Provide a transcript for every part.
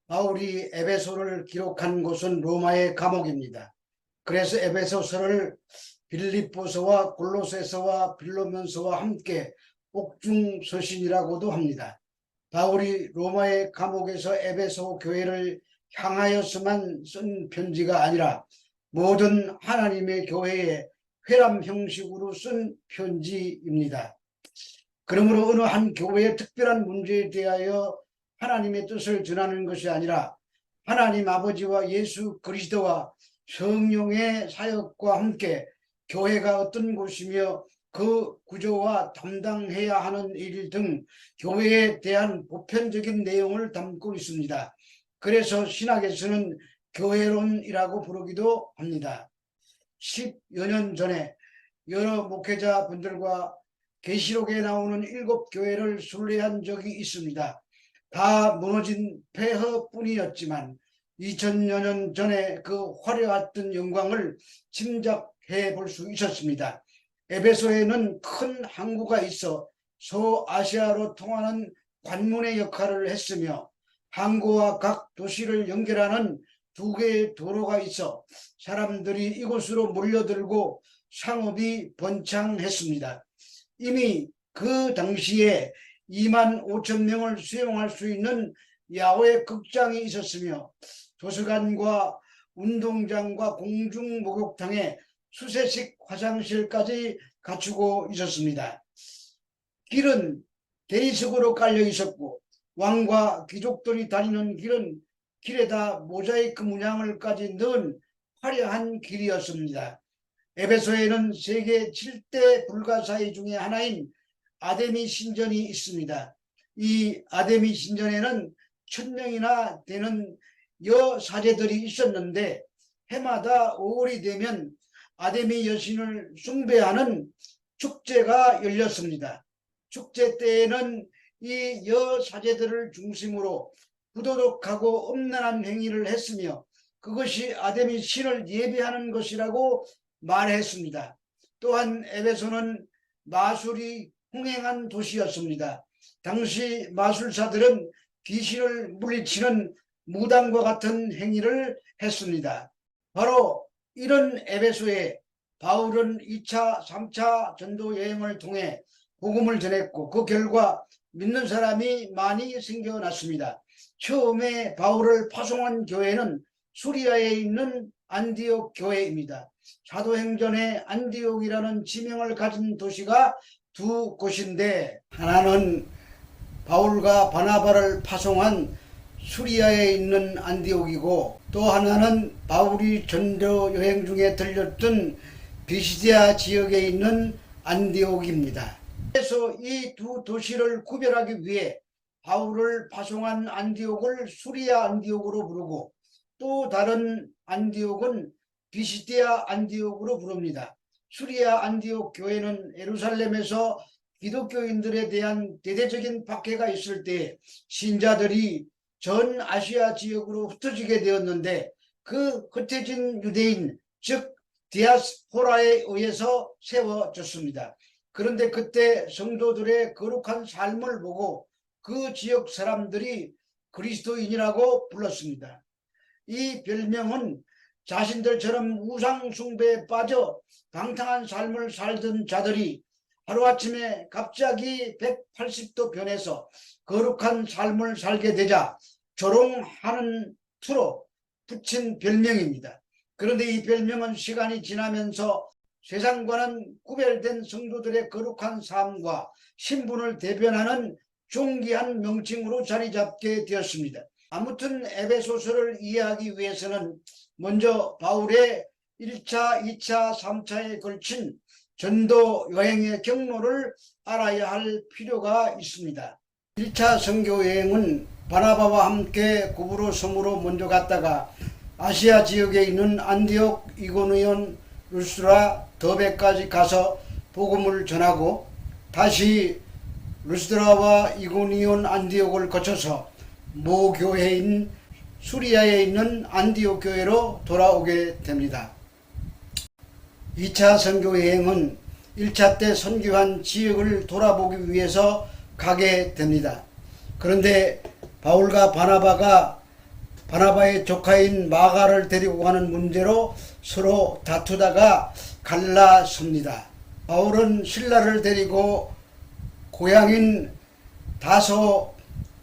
바울이 에베소를 기록한 곳은 로마의 감옥입니다. 그래서 에베소서를 빌립보서와 골로새서와 빌로면서와 함께 옥중서신이라고도 합니다. 바울이 로마의 감옥에서 에베소 교회를 향하여서만 쓴 편지가 아니라 모든 하나님의 교회에 회람 형식으로 쓴 편지입니다. 그러므로 어느 한 교회의 특별한 문제에 대하여 하나님의 뜻을 전하는 것이 아니라 하나님 아버지와 예수 그리스도와 성령의 사역과 함께 교회가 어떤 곳이며 그 구조와 담당해야 하는 일 등 교회에 대한 보편적인 내용을 담고 있습니다. 그래서 신학에서는 교회론이라고 부르기도 합니다. 10여 년 전에 여러 목회자분들과 계시록에 나오는 7교회를 순례한 적이 있습니다. 다 무너진 폐허뿐이었지만 2000여 년 전에 그 화려했던 영광을 짐작해 볼 수 있었습니다. 에베소에는 큰 항구가 있어 소아시아로 통하는 관문의 역할을 했으며 항구와 각 도시를 연결하는 2개의 도로가 있어 사람들이 이곳으로 몰려들고 상업이 번창했습니다. 이미 그 당시에 25,000명을 수용할 수 있는 야외 극장이 있었으며 도서관과 운동장과 공중목욕탕에 수세식 화장실까지 갖추고 있었습니다. 길은 대리석으로 깔려 있었고 왕과 귀족들이 다니는 길은 길에다 모자이크 문양을까지 넣은 화려한 길이었습니다. 에베소에는 세계 7대 불가사의 중에 하나인 아데미 신전이 있습니다. 이 아데미 신전에는 1000명이나 되는 여사제들이 있었는데 해마다 5월이 되면 아데미 여신을 숭배하는 축제가 열렸습니다. 축제 때에는 이 여사제들을 중심으로 부도덕하고 음란한 행위를 했으며 그것이 아데미 신을 예배하는 것이라고 말했습니다. 또한 에베소는 마술이 흥행한 도시였습니다. 당시 마술사들은 귀신을 물리치는 무당과 같은 행위를 했습니다. 바로 이런 에베소에 바울은 2차, 3차 전도 여행을 통해 복음을 전했고 그 결과 믿는 사람이 많이 생겨났습니다. 처음에 바울을 파송한 교회는 수리아에 있는 안디옥 교회입니다. 사도행전에 안디옥이라는 지명을 가진 도시가 2곳인데 하나는 바울과 바나바를 파송한 수리아에 있는 안디옥이고 또 하나는 바울이 전도 여행 중에 들렸던 비시디아 지역에 있는 안디옥입니다. 그래서 이 2도시를 구별하기 위해 바울을 파송한 안디옥을 수리아 안디옥으로 부르고 또 다른 안디옥은 비시디아 안디옥으로 부릅니다. 수리아 안디옥 교회는 예루살렘에서 기독교인들에 대한 대대적인 박해가 있을 때 신자들이 전 아시아 지역으로 흩어지게 되었는데 그 흩어진 유대인 즉 디아스포라에 의해서 세워졌습니다. 그런데 그때 성도들의 거룩한 삶을 보고 그 지역 사람들이 그리스도인이라고 불렀습니다. 이 별명은 자신들처럼 우상 숭배에 빠져 방탕한 삶을 살던 자들이 하루아침에 갑자기 180도 변해서 거룩한 삶을 살게 되자 조롱하는 투로 붙인 별명입니다. 그런데 이 별명은 시간이 지나면서 세상과는 구별된 성도들의 거룩한 삶과 신분을 대변하는 존귀한 명칭으로 자리 잡게 되었습니다. 아무튼 에베소서를 이해하기 위해서는 먼저 바울의 1차, 2차, 3차에 걸친 전도 여행의 경로를 알아야 할 필요가 있습니다. 1차 선교 여행은 바나바와 함께 구브로 섬으로 먼저 갔다가 아시아 지역에 있는 안디옥, 이고니온, 루스드라, 더베까지 가서 복음을 전하고 다시 루스드라와 이고니온, 안디옥을 거쳐서 모교회인 수리아에 있는 안디옥 교회로 돌아오게 됩니다. 2차 선교 여행은 1차 때 선교한 지역을 돌아보기 위해서 가게 됩니다. 그런데 바울과 바나바가 바나바의 조카인 마가를 데리고 가는 문제로 서로 다투다가 갈라섭니다. 바울은 실라를 데리고 고향인 다소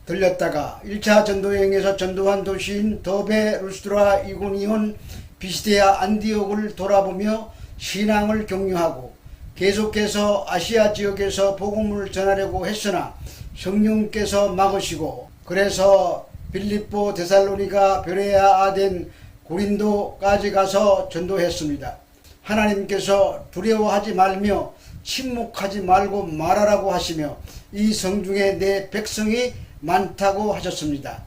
들렸다가 1차 전도여행에서 전도한 도시인 더베, 루스드라, 이고니온, 비시디아, 안디옥을 돌아보며 신앙을 격려하고 계속해서 아시아 지역에서 복음을 전하려고 했으나 성령께서 막으시고 그래서 빌립보, 데살로니가, 베레아, 아덴, 고린도까지 가서 전도했습니다. 하나님께서 두려워하지 말며 침묵하지 말고 말하라고 하시며 이 성중에 내 백성이 많다고 하셨습니다.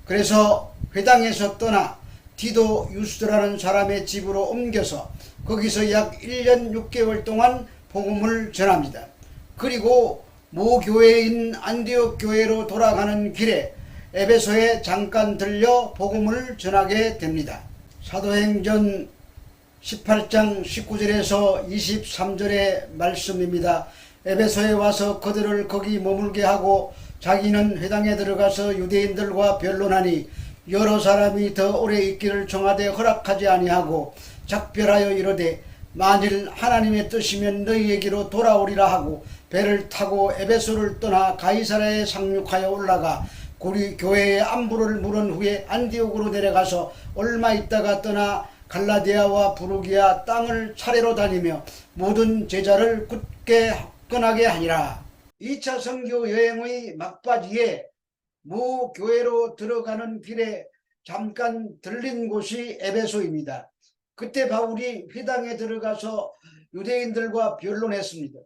그래서 회당에서 떠나 디도 유스라는 사람의 집으로 옮겨서 거기서 약 1년 6개월 동안 복음을 전합니다. 그리고 모 교회인 안디옥 교회로 돌아가는 길에 에베소에 잠깐 들려 복음을 전하게 됩니다. 사도행전 18장 19절에서 23절의 말씀입니다. 에베소에 와서 그들을 거기 머물게 하고 자기는 회당에 들어가서 유대인들과 변론하니 여러 사람이 더 오래 있기를 청하되 허락하지 아니하고 작별하여 이르되 만일 하나님의 뜻이면 너희에게로 돌아오리라 하고 배를 타고 에베소를 떠나 가이사랴에 상륙하여 올라가 고리 교회의 안부를 물은 후에 안디옥으로 내려가서 얼마 있다가 떠나 갈라디아와 부르기아 땅을 차례로 다니며 모든 제자를 굳게 합건하게 하니라. 2차 선교 여행의 막바지에 모 교회로 들어가는 길에 잠깐 들린 곳이 에베소입니다. 그때 바울이 회당에 들어가서 유대인들과 변론했습니다.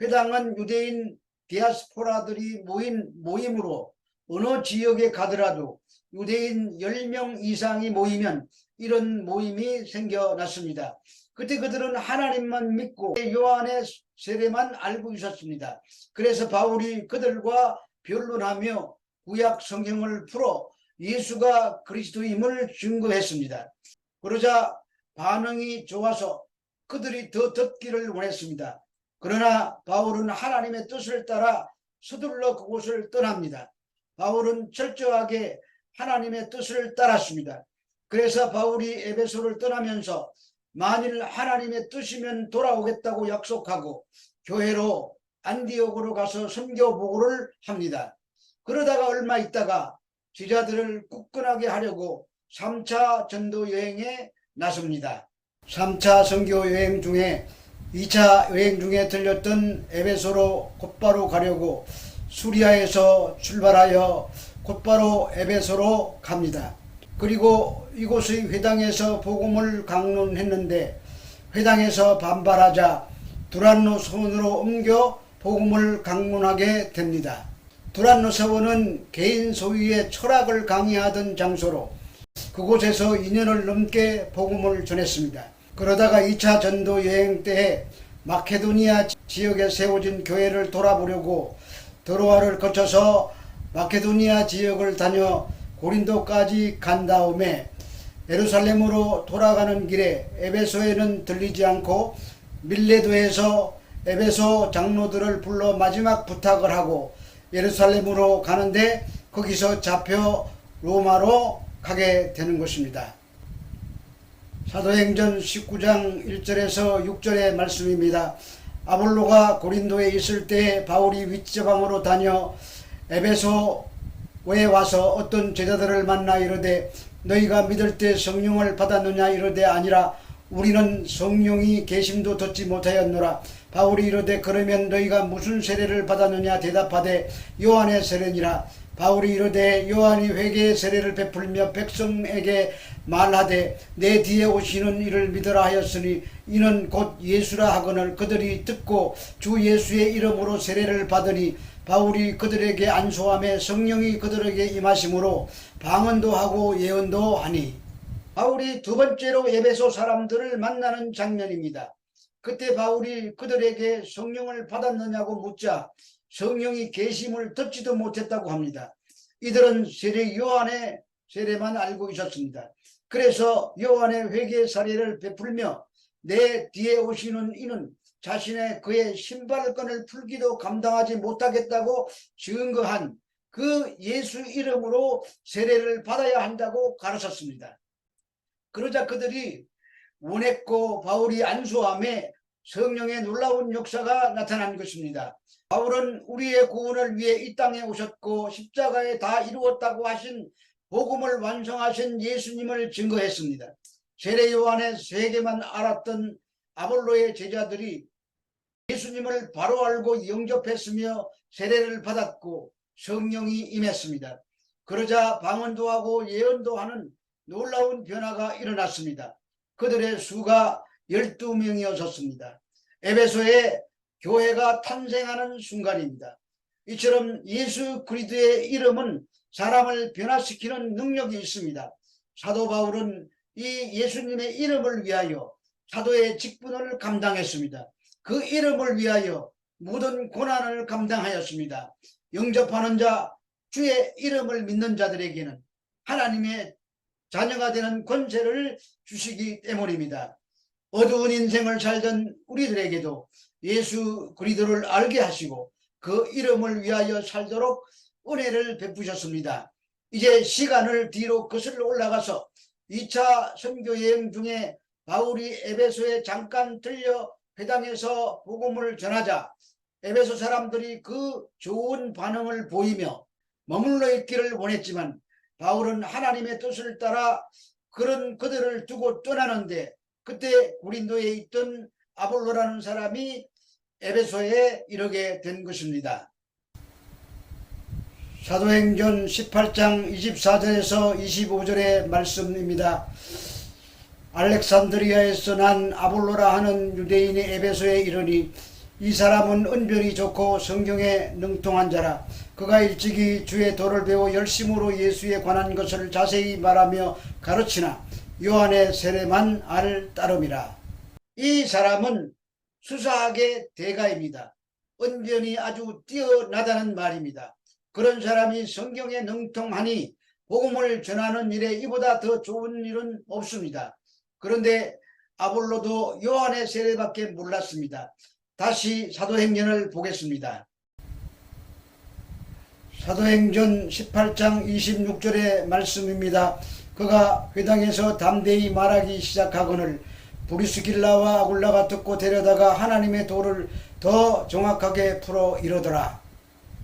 회당은 유대인 디아스포라들이 모인 모임으로 어느 지역에 가더라도 유대인 10명 이상이 모이면 이런 모임이 생겨났습니다. 그때 그들은 하나님만 믿고 요한의 세례만 알고 있었습니다. 그래서 바울이 그들과 변론하며 구약 성경을 풀어 예수가 그리스도임을 증거했습니다. 그러자 반응이 좋아서 그들이 더 듣기를 원했습니다. 그러나 바울은 하나님의 뜻을 따라 서둘러 그곳을 떠납니다. 바울은 철저하게 하나님의 뜻을 따랐습니다. 그래서 바울이 에베소를 떠나면서 만일 하나님의 뜻이면 돌아오겠다고 약속하고 교회로 안디옥으로 가서 선교 보고를 합니다. 그러다가 얼마 있다가 제자들을 굳건하게 하려고 3차 전도 여행에 나섭니다. 3차 선교 여행 중에 2차 여행 중에 들렸던 에베소로 곧바로 가려고 수리아에서 출발하여 곧바로 에베소로 갑니다. 그리고 이곳의 회당에서 복음을 강론했는데 회당에서 반발하자 두란노 서원으로 옮겨 복음을 강론하게 됩니다. 두란노 서원은 개인 소유의 철학을 강의하던 장소로 그곳에서 2년을 넘게 복음을 전했습니다. 그러다가 2차 전도 여행 때에 마케도니아 지역에 세워진 교회를 돌아보려고 드로아를 거쳐서 마케도니아 지역을 다녀 고린도까지 간 다음에 예루살렘으로 돌아가는 길에 에베소에는 들리지 않고 밀레도에서 에베소 장로들을 불러 마지막 부탁을 하고 예루살렘으로 가는데 거기서 잡혀 로마로 가게 되는 것입니다. 사도행전 19장 1절에서 6절의 말씀입니다. 아볼로가 고린도에 있을 때 바울이 윗지방으로 다녀 에베소에 와서 어떤 제자들을 만나 이르되 너희가 믿을 때 성령을 받았느냐 이르되 아니라 우리는 성령이 계심도 듣지 못하였노라. 바울이 이르되 그러면 너희가 무슨 세례를 받았느냐 대답하되 요한의 세례니라. 바울이 이르되 요한이 회개의 세례를 베풀며 백성에게 말하되 내 뒤에 오시는 이를 믿으라 하였으니 이는 곧 예수라 하거늘 그들이 듣고 주 예수의 이름으로 세례를 받으니 바울이 그들에게 안수하며 성령이 그들에게 임하심으로 방언도 하고 예언도 하니. 바울이 두 번째로 에베소 사람들을 만나는 장면입니다. 그때 바울이 그들에게 성령을 받았느냐고 묻자 성령이 계심을 듣지도 못했다고 합니다. 이들은 세례 요한의 세례만 알고 있었습니다. 그래서 요한의 회개 사례를 베풀며 내 뒤에 오시는 이는 자신의 그의 신발끈을 풀기도 감당하지 못하겠다고 증거한 그 예수 이름으로 세례를 받아야 한다고 가르쳤습니다. 그러자 그들이 원했고 바울이 안수함에 성령의 놀라운 역사가 나타난 것입니다. 바울은 우리의 구원을 위해 이 땅에 오셨고 십자가에 다 이루었다고 하신 복음을 완성하신 예수님을 증거했습니다. 세례 요한의 세계만 알았던 아볼로의 제자들이 예수님을 바로 알고 영접했으며 세례를 받았고 성령이 임했습니다. 그러자 방언도 하고 예언도 하는 놀라운 변화가 일어났습니다. 그들의 수가 12명이었습니다. 에베소에 교회가 탄생하는 순간입니다. 이처럼 예수 그리스도의 이름은 사람을 변화시키는 능력이 있습니다. 사도 바울은 이 예수님의 이름을 위하여 사도의 직분을 감당했습니다. 그 이름을 위하여 모든 고난을 감당하였습니다. 영접하는 자, 주의 이름을 믿는 자들에게는 하나님의 자녀가 되는 권세를 주시기 때문입니다. 어두운 인생을 살던 우리들에게도 예수 그리스도를 알게 하시고 그 이름을 위하여 살도록 은혜를 베푸셨습니다. 이제 시간을 뒤로 거슬러 올라가서 2차 선교여행 중에 바울이 에베소에 잠깐 들려 회당에서 복음을 전하자 에베소 사람들이 그 좋은 반응을 보이며 머물러 있기를 원했지만 바울은 하나님의 뜻을 따라 그런 그들을 두고 떠나는데 그때 고린도에 있던 아볼로라는 사람이 에베소에 이르게 된 것입니다. 사도행전 18장 24절에서 25절의 말씀입니다. 알렉산드리아에서 난 아볼로라 하는 유대인이 에베소에 이르니 이 사람은 은별이 좋고 성경에 능통한 자라. 그가 일찍이 주의 도를 배워 열심으로 예수에 관한 것을 자세히 말하며 가르치나 요한의 세례만 알 따름이라. 이 사람은 수사학의 대가입니다. 은변이 아주 뛰어나다는 말입니다. 그런 사람이 성경에 능통하니 복음을 전하는 일에 이보다 더 좋은 일은 없습니다. 그런데 아볼로도 요한의 세례밖에 몰랐습니다. 다시 사도행전을 보겠습니다. 사도행전 18장 26절의 말씀입니다. 그가 회당에서 담대히 말하기 시작하거늘 브리스길라와 아굴라가 듣고 데려다가 하나님의 도를 더 정확하게 풀어 이르더라.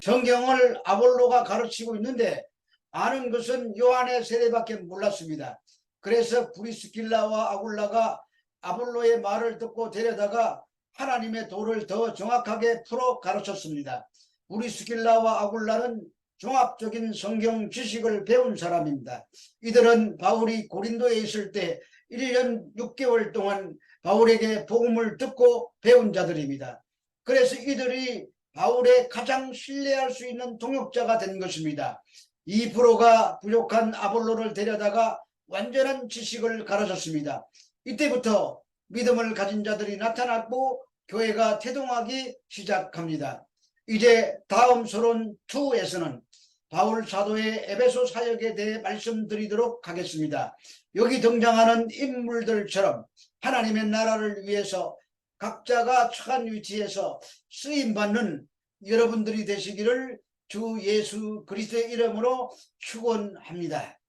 성경을 아볼로가 가르치고 있는데 아는 것은 요한의 세례밖에 몰랐습니다. 그래서 브리스길라와 아굴라가 아볼로의 말을 듣고 데려다가 하나님의 도를 더 정확하게 풀어 가르쳤습니다. 브리스길라와 아굴라는 종합적인 성경 지식을 배운 사람입니다. 이들은 바울이 고린도에 있을 때 1년 6개월 동안 바울에게 복음을 듣고 배운 자들입니다. 그래서 이들이 바울의 가장 신뢰할 수 있는 동역자가 된 것입니다. 2%가 부족한 아볼로를 데려다가 완전한 지식을 가르쳤습니다. 이때부터 믿음을 가진 자들이 나타났고 교회가 태동하기 시작합니다. 이제 다음 서론 2에서는 바울 사도의 에베소 사역에 대해 말씀드리도록 하겠습니다. 여기 등장하는 인물들처럼 하나님의 나라를 위해서 각자가 처한 위치에서 쓰임받는 여러분들이 되시기를 주 예수 그리스도의 이름으로 축원합니다.